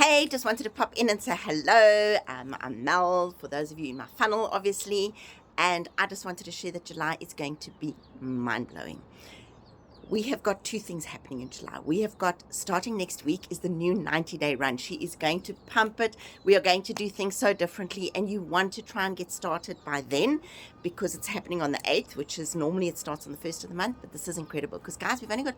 Hey, just wanted to pop in and say hello. I'm Mel, for those of you in my funnel, obviously, and I just wanted to share that July is going to be mind-blowing. We have got two things happening in July. We have got, starting next week, is the new 90-day run. She is going to pump it. We are going to do things so differently, and you want to try and get started by then because it's happening on the 8th, which is normally it starts on the 1st of the month, but this is incredible because, guys, we've only got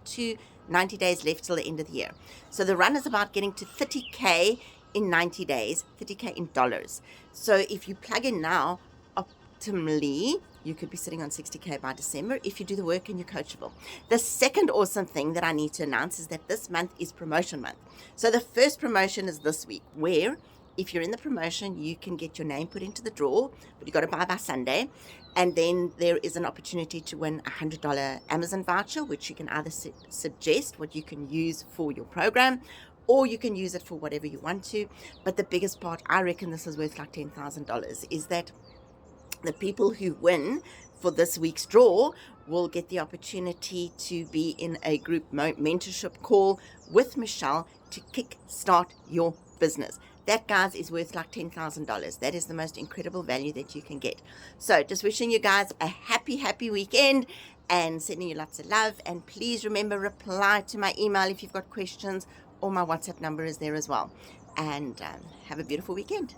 90 days left till the end of the year. So the run is about getting to 30K in 90 days, 30K in dollars. So if you plug in now, optimally, you could be sitting on 60K by December if you do the work and you're coachable. The second awesome thing that I need to announce is that this month is promotion month. So the first promotion is this week, where if you're in the promotion, you can get your name put into the draw, but you got to buy by Sunday. And then there is an opportunity to win a $100 Amazon voucher, which you can either suggest what you can use for your program, or you can use it for whatever you want to. But the biggest part, I reckon this is worth like $10,000, is that the people who win for this week's draw will get the opportunity to be in a group mentorship call with Michelle to kickstart your business. That, guys, is worth like $10,000. That is the most incredible value that you can get. So just wishing you guys a happy weekend and sending you lots of love. And please remember, reply to my email if you've got questions, or my WhatsApp number is there as well. And have a beautiful weekend.